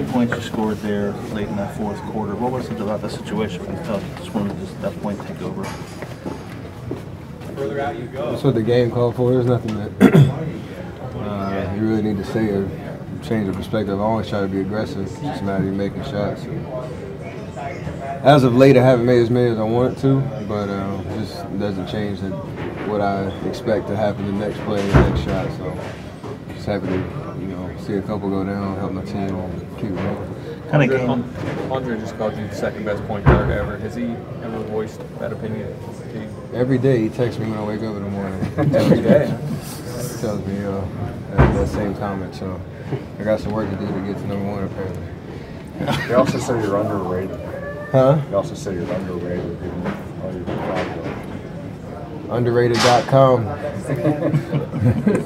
points you scored there late in that fourth quarter. What was it about the situation when you felt you just wanted to just that point take over? Further out you go. That's what the game called for. There's nothing that you really need to say or change the perspective. I always try to be aggressive. It's just a matter of making shots. As of late, I haven't made as many as I wanted to, but just doesn't change what I expect to happen the next play, the next shot. So just happy to see a couple go down, help my team, and keep it moving. Kind of game. Andre just called you the second best point guard ever. Has he ever voiced that opinion to you? Every day he texts me when I wake up in the morning. Every day. Tells me that same comment. So I got some work to do to get to #1 apparently. They also say you're underrated. Huh? They also say you're underrated. Underrated.com.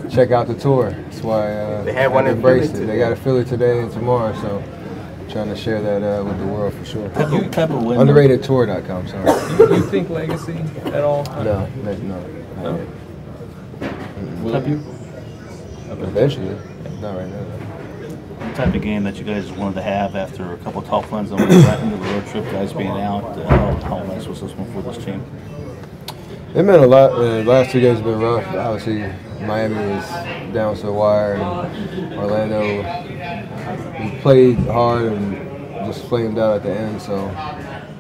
Check out the tour. That's why they had one in embraced Philly it. They got a Philly today and tomorrow, so I'm trying to share that with the world for sure. Underratedtour.com. Sorry. Do you think legacy at all? No. Have you? Eventually, not right now. The type of game that you guys wanted to have after a couple of tough runs and right into the road trip, guys being out. How nice was this one for this team? It meant a lot. The last 2 days have been rough. Obviously, Miami was down to the wire, and Orlando, we played hard and just flamed out at the end. So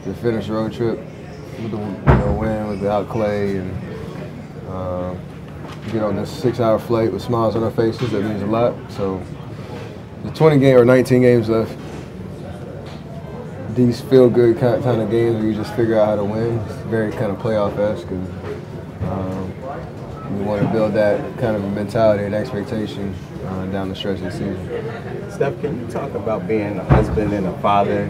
to finish the road trip with the win without Clay and get on this 6-hour flight with smiles on our faces, that means a lot. So the 19 games left. These feel-good kind of games where you just figure out how to win. It's very kind of playoff-esque, and we want to build that kind of mentality and expectation down the stretch of the season. Steph, can you talk about being a husband and a father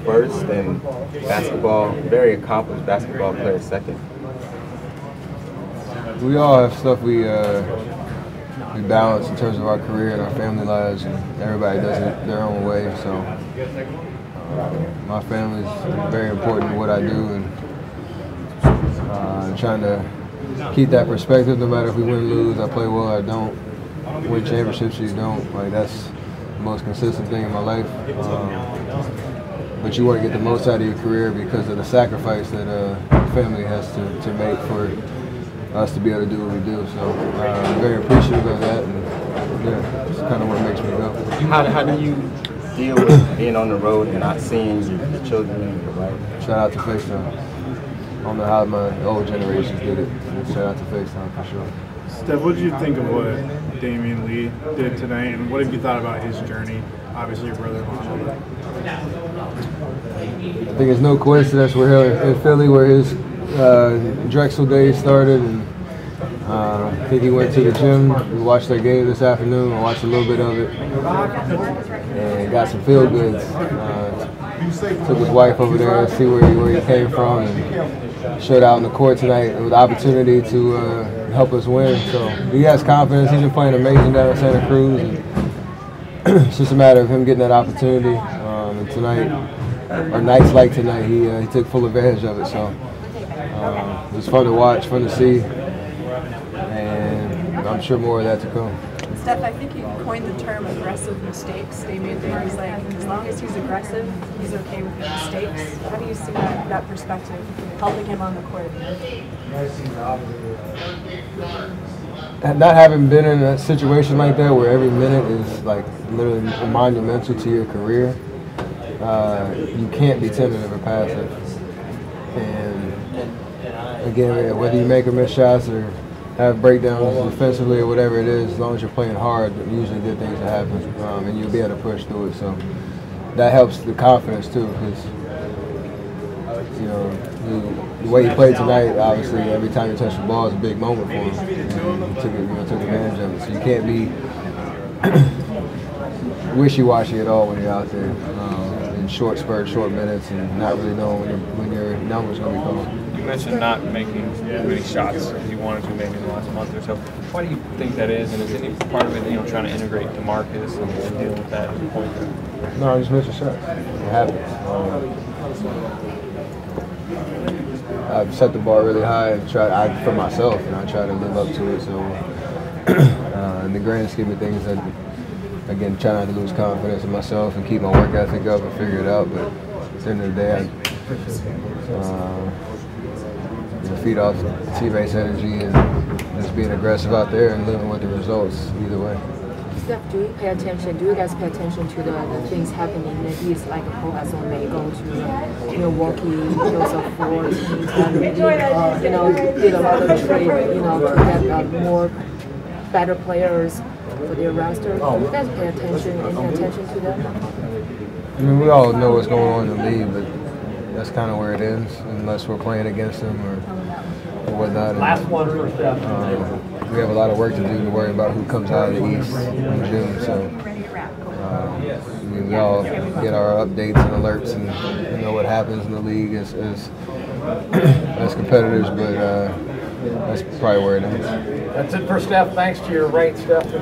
first, and basketball, very accomplished basketball player second? We all have stuff we balance in terms of our career and our family lives, and everybody does it their own way. So my family is very important in what I do, and trying to keep that perspective no matter if we win or lose. I play well, I don't. Win championships, you don't. Like, that's the most consistent thing in my life. But you want to get the most out of your career because of the sacrifice that family has to make for us to be able to do what we do. So I'm very appreciative of that, and it's kind of what makes me go. How do you deal with being on the road and not seeing your children and your wife? Shout out to FaceTime. I don't know how my old generations did it. Shout out to FaceTime for sure. Steph, what did you think of what Damian Lee did tonight, and what have you thought about his journey? Obviously, your brother-in-law. I think it's no coincidence we're here in Philly where his Drexel days started, and I think he went to the gym. We watched their game this afternoon. I watched a little bit of it and got some feel goods. Took his wife over there to see where he came from, and showed out in the court tonight with the opportunity to help us win. So he has confidence. He's been playing amazing down in Santa Cruz, and it's just a matter of him getting that opportunity. And tonight, or nights like tonight, he took full advantage of it. So it was fun to watch, fun to see, and I'm sure more of that to come. Steph, I think you coined the term aggressive mistakes. Damian Lee, like, as long as he's aggressive, he's okay with mistakes. How do you see that perspective helping him on the court? Not having been in a situation like that where every minute is like literally monumental to your career, you can't be tentative or passive. And again, whether you make or miss shots or have breakdowns defensively or whatever it is, as long as you're playing hard, usually good things will happen, and you'll be able to push through it. So that helps the confidence too, because the way he played tonight, obviously every time you touch the ball is a big moment for him, and he took advantage of it. So you can't be wishy-washy at all when you're out there in short spurts, short minutes, and not really knowing when your number's going to be called. You mentioned not making many shots you wanted to maybe in the last month or so. Why do you think that is? And is any part of it, trying to integrate DeMarcus and deal with that at the point? No, I just missed a shot. It happens. I've set the bar really high and for myself, and I try to live up to it. So, in the grand scheme of things, again, try not to lose confidence in myself and keep my work ethic up and figure it out. But at the end of the day, I feed off teammates' energy and just being aggressive out there and living with the results either way. Steph, do you pay attention? Do you guys pay attention to the things happening in the East, like Paul Gasol may go to Milwaukee, those are 4 teams that really, did a lot of trade, to get more better players for their roster. Do you guys pay attention, any attention to them? I mean, we all know what's going on in the league, but that's kind of where it ends, unless we're playing against them or whatnot. Last one for Steph. We have a lot of work to do to worry about who comes out of the East in June. So I mean, we all get our updates and alerts and know what happens in the league as competitors, but that's probably where it ends. That's it for Steph. Thanks to your right, Steph.